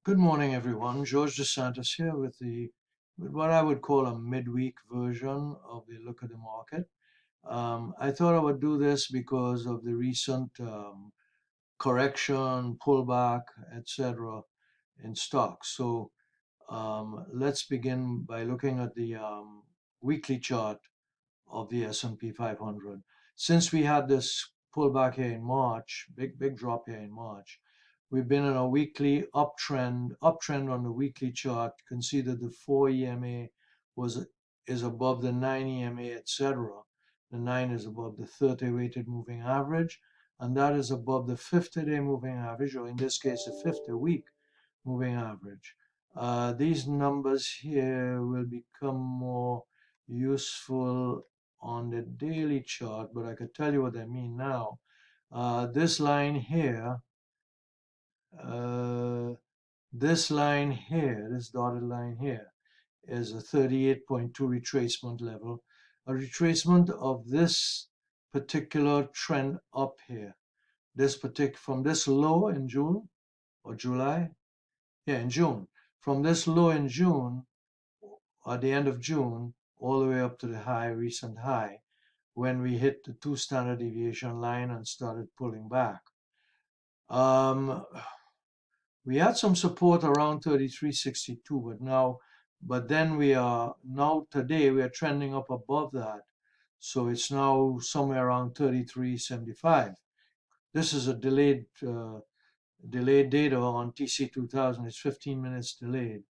Good morning, everyone. George DeSantis here with what I would call a midweek version of the look at the market. I thought I would do this because of the recent correction, pullback, etc. in stocks. So let's begin by looking at the weekly chart of the S&P 500. Since we had this pullback here in March, big drop here in March, we've been in a weekly uptrend on the weekly chart. You can see that the 4 EMA was is above the 9 EMA, etc. The 9 is above the 30 weighted moving average, and that is above the 50-day moving average, or in this case, the 50-week moving average. These numbers here will become more useful on the daily chart, but I could tell you what I mean now. This line here, uh, this line here, this dotted line here, is a 38.2 retracement level, a retracement of this particular trend up here. From this low in June or July, yeah, in June. From this low in June, at the end of June, all the way up to the recent high, when we hit the 2 standard deviation line and started pulling back. Um, we had some support around 33.62, but then today we are trending up above that. So it's now somewhere around 33.75. This is a delayed data on TC2000. It's 15 minutes delayed.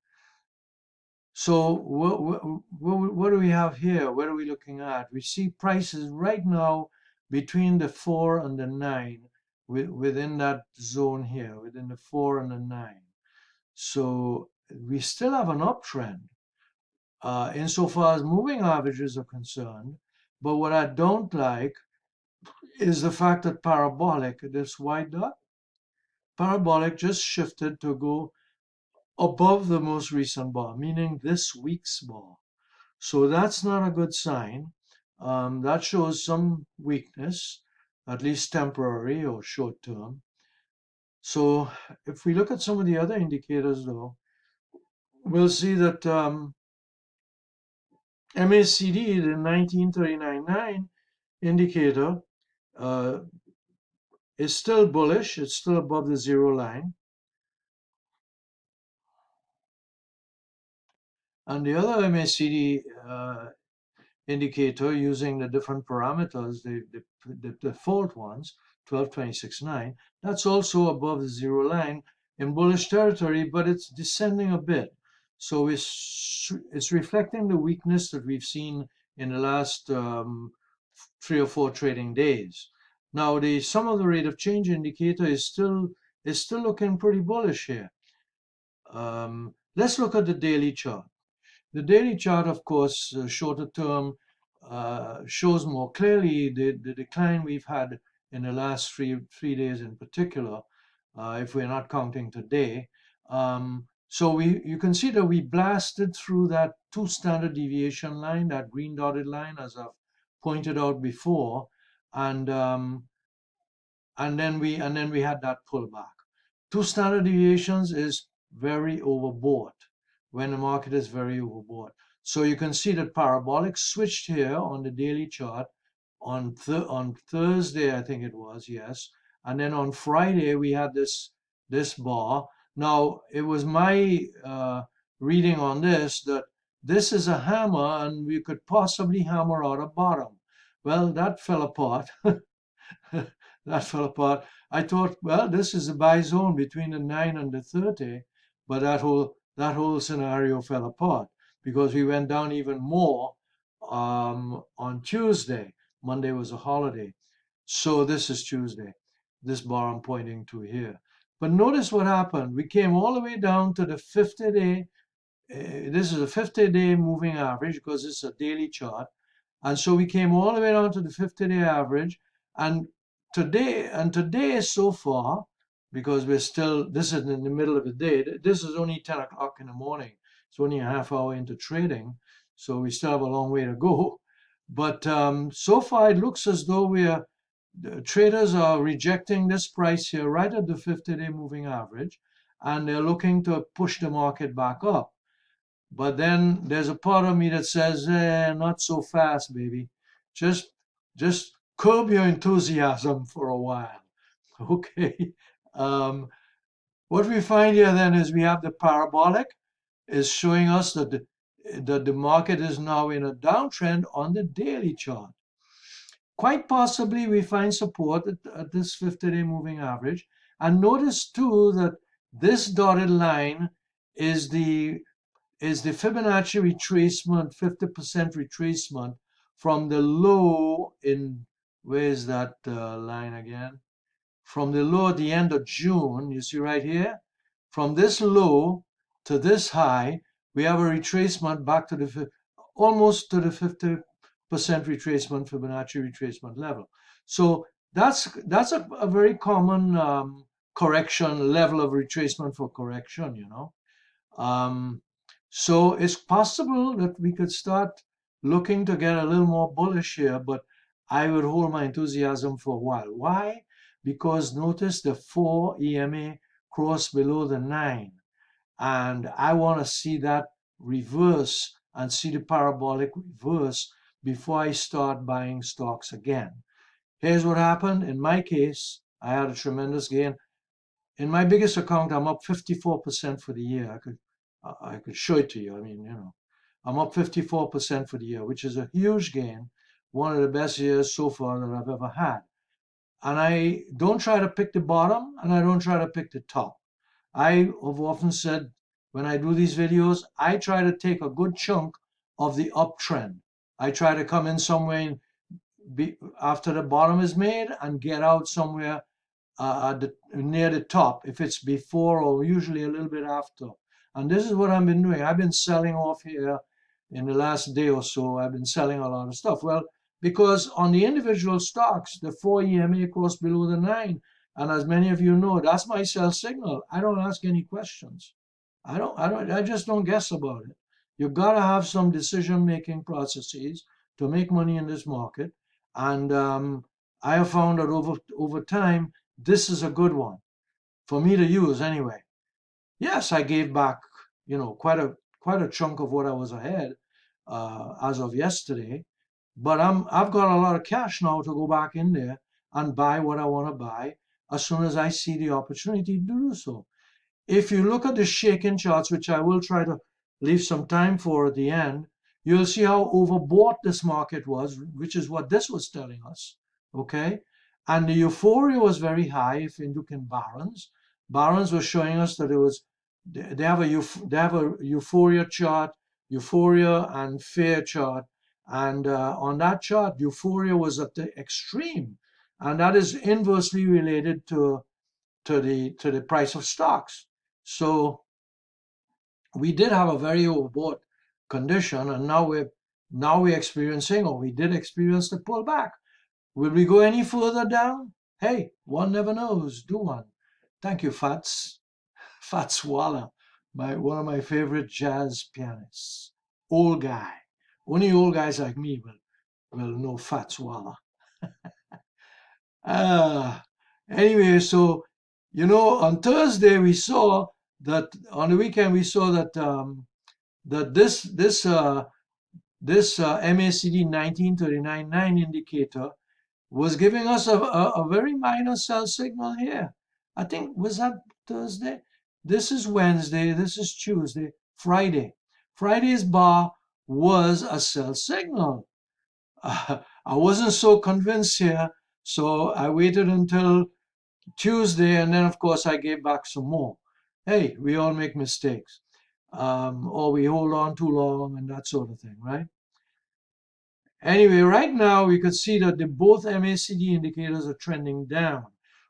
So what do we have here? What are we looking at? We see prices right now between the 4 and the 9, within that zone here, within the 4 and the 9. So we still have an uptrend insofar as moving averages are concerned. But what I don't like is the fact that parabolic, this white dot, parabolic just shifted to go above the most recent bar, meaning this week's bar. So that's not a good sign. That shows some weakness, at least temporary or short term. So if we look at some of the other indicators, though, we'll see that MACD, the 1939.9 indicator, uh, is still bullish. It's still above the zero line. And the other MACD indicator using the different parameters, the default ones, 12.26.9, that's also above the zero line in bullish territory, but it's descending a bit. So it's reflecting the weakness that we've seen in the last 3 or 4 trading days. Now, the sum of the rate of change indicator is still looking pretty bullish here. Let's look at the daily chart. The daily chart, of course, shorter term, shows more clearly the decline we've had in the last three days in particular, if we're not counting today. So you can see that we blasted through that 2 standard deviation line, that green dotted line, as I've pointed out before, and then we had that pullback. 2 standard deviations is very overbought when the market is very overbought. So you can see that parabolic switched here on the daily chart on Thursday, I think it was, yes. And then on Friday we had this bar. Now it was my reading on this that this is a hammer and we could possibly hammer out a bottom. Well, that fell apart. That fell apart. I thought, well, this is a buy zone between the 9 and the 30, but that whole scenario fell apart because we went down even more on Tuesday. Monday was a holiday. So this is Tuesday, this bar I'm pointing to here. But notice what happened. We came all the way down to the 50-day. This is a 50-day moving average because it's a daily chart. And so we came all the way down to the 50-day average. And today so far, because this is in the middle of the day, this is only 10 o'clock in the morning. It's only a half hour into trading. So we still have a long way to go. But so far it looks as though the traders are rejecting this price here right at the 50-day moving average. and they're looking to push the market back up. But then there's a part of me that says, not so fast, baby. Just just curb your enthusiasm for a while. Okay. Um, what we find here then is we have the parabolic is showing us that the market is now in a downtrend on the daily chart. Quite possibly we find support at this 50-day moving average. And notice too that this dotted line is the Fibonacci retracement, 50% retracement from the low in, where's that line again? From the low at the end of June, you see right here, from this low to this high, we have a retracement back to the almost to the 50% retracement Fibonacci retracement level. So that's a very common correction level of retracement for correction, you know. So it's possible that we could start looking to get a little more bullish here, but I would hold my enthusiasm for a while. Why? Because notice the 4 EMA cross below the 9. And I want to see that reverse and see the parabolic reverse before I start buying stocks again. Here's what happened. In my case, I had a tremendous gain. In my biggest account, I'm up 54% for the year. I could show it to you. I mean, you know, I'm up 54% for the year, which is a huge gain. One of the best years so far that I've ever had. And I don't try to pick the bottom and I don't try to pick the top. I have often said when I do these videos, I try to take a good chunk of the uptrend. I try to come in somewhere after the bottom is made and get out somewhere near the top if it's before or usually a little bit after. And this is what I've been doing. I've been selling off here in the last day or so. I've been selling a lot of stuff. Well, because on the individual stocks, the 4 EMA crossed below the 9. And as many of you know, that's my sell signal. I don't ask any questions. I just don't guess about it. You've got to have some decision-making processes to make money in this market. And I have found that over time, this is a good one for me to use anyway. Yes, I gave back, you know, quite a chunk of what I was ahead as of yesterday, but I've got a lot of cash now to go back in there and buy what I want to buy as soon as I see the opportunity to do so. If you look at the shaking charts, which I will try to leave some time for at the end, you'll see how overbought this market was, which is what this was telling us. Okay? And the euphoria was very high if you look in Barron's. Barron's was showing us that they have a euphoria chart, euphoria and fear chart. And on that chart, euphoria was at the extreme. And that is inversely related to the price of stocks. So we did have a very overbought condition, and now we're experiencing, or we did experience the pullback. Will we go any further down? Hey, one never knows, do one. Thank you, Fats Waller, one of my favorite jazz pianists. Old guy. Only old guys like me will know Fats Waller. Uh, anyway, so you know, on Thursday we saw that on the weekend we saw that that this MACD 1939.9 indicator was giving us a very minor sell signal here. I think was that Thursday? This is Wednesday. This is Tuesday. Friday. Friday's bar was a sell signal. I wasn't so convinced here, so I waited until Tuesday, and then of course I gave back some more. Hey, we all make mistakes, or we hold on too long and that sort of thing, right? Anyway, right now we could see that both MACD indicators are trending down.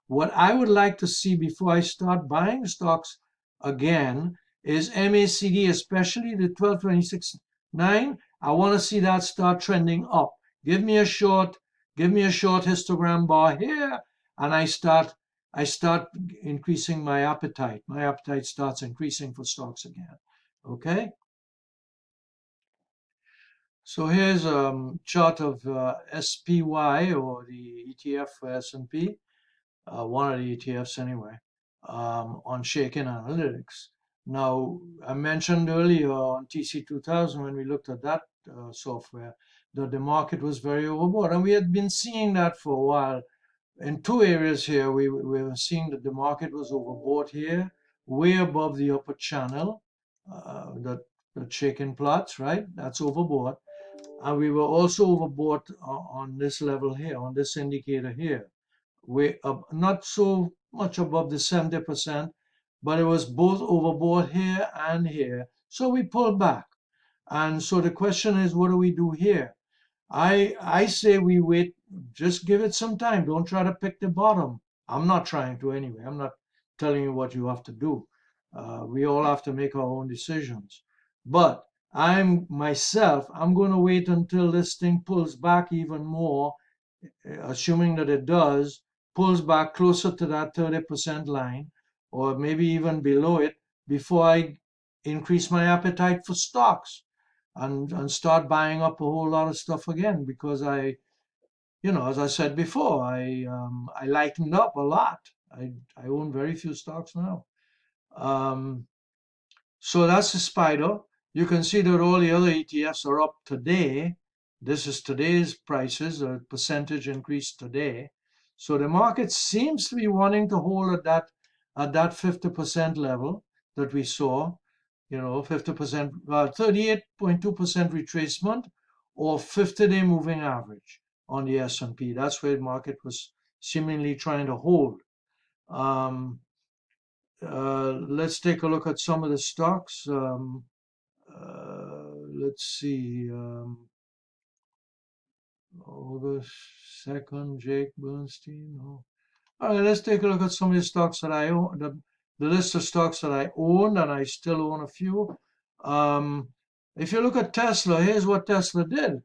What I would like to see before I start buying stocks again is MACD, especially the 1226.9. I want to see that start trending up. Give me a short histogram bar here, and I start increasing my appetite. My appetite starts increasing for stocks again. Okay? So here's a chart of SPY, or the ETF for S&P, one of the ETFs anyway. on shaking analytics. Now, I mentioned earlier on TC2000 when we looked at that software that the market was very overbought, and we had been seeing that for a while. In two areas here, we were seeing that the market was overbought here, way above the upper channel, that shaking plots, right? That's overbought. And we were also overbought on this level here, on this indicator here, way up, not so much above the 70%, but it was both overbought here and here. So we pulled back. And so the question is, what do we do here? I say we wait, just give it some time. Don't try to pick the bottom. I'm not trying to anyway. I'm not telling you what you have to do. We all have to make our own decisions. But I'm myself, I'm going to wait until this thing pulls back even more, assuming that it does, pulls back closer to that 30% line, or maybe even below it, before I increase my appetite for stocks and start buying up a whole lot of stuff again because as I said before, I lightened up a lot. I own very few stocks now. Um, so that's the spider. You can see that all the other ETFs are up today. This is today's prices, a percentage increase today. So the market seems to be wanting to hold at that 50% level that we saw. 50%, 38.2% retracement or 50-day moving average on the S&P. That's where the market was seemingly trying to hold. Let's take a look at some of the stocks. Let's see. August 2nd, Jake Bernstein. No. All right, let's take a look at some of the stocks that I own, the list of stocks that I own, and I still own a few. If you look at Tesla, here's what Tesla did.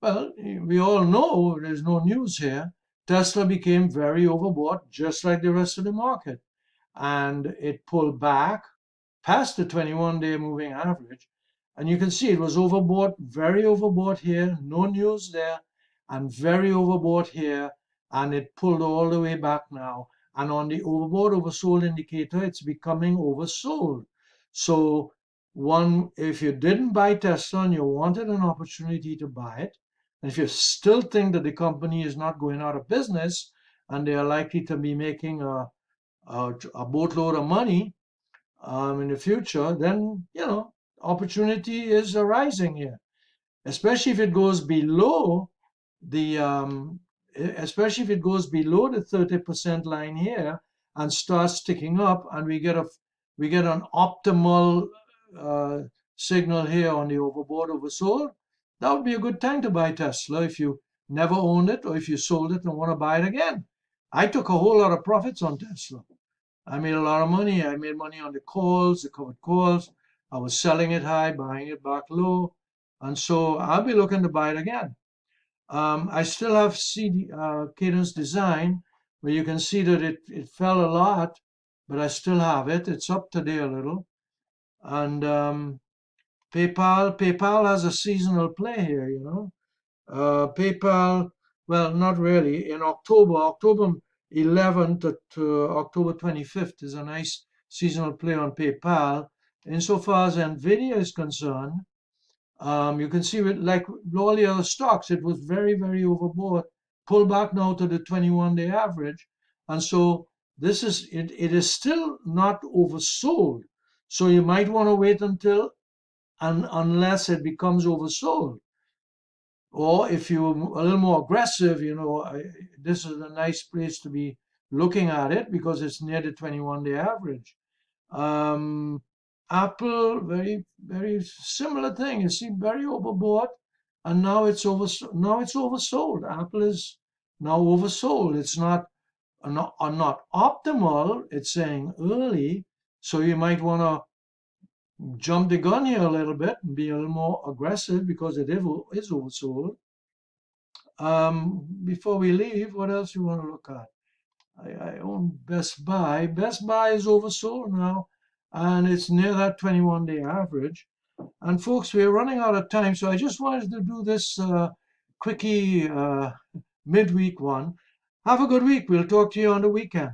Well, we all know there's no news here. Tesla became very overbought, just like the rest of the market. And it pulled back past the 21-day moving average. And you can see it was overbought, very overbought here, no news there, and very overbought here. And it pulled all the way back now. And on the overbought, oversold indicator, it's becoming oversold. So if you didn't buy Tesla and you wanted an opportunity to buy it, and if you still think that the company is not going out of business and they are likely to be making a boatload of money in the future, then, opportunity is arising here, especially if it goes below the especially if it goes below the 30% line here and starts ticking up, and we get an optimal uh, signal here on the overbought oversold. That would be a good time to buy Tesla if you never owned it or if you sold it and want to buy it again. I took a whole lot of profits on Tesla. I made a lot of money. I made money on the calls, the covered calls. I was selling it high, buying it back low. And so I'll be looking to buy it again. I still have Cadence Design, where you can see that it fell a lot, but I still have it. It's up today a little. And PayPal has a seasonal play here, PayPal, well, not really. In October 11th to October 25th is a nice seasonal play on PayPal. Insofar as Nvidia is concerned, you can see with like all the other stocks, it was very, very overbought. Pull back now to the 21-day average. And so it is still not oversold. So you might want to wait unless it becomes oversold. Or if you're a little more aggressive, this is a nice place to be looking at it because it's near the 21-day average. Um, Apple, very, very similar thing. You see, very overbought, and now it's oversold. Apple is now oversold. It's not optimal. It's saying early, so you might want to jump the gun here a little bit and be a little more aggressive because it is oversold. Before we leave, what else you want to look at? I own Best Buy. Best Buy is oversold now, and it's near that 21-day average. And folks, we're running out of time, so I just wanted to do this quickie midweek one. Have a good week. We'll talk to you on the weekend.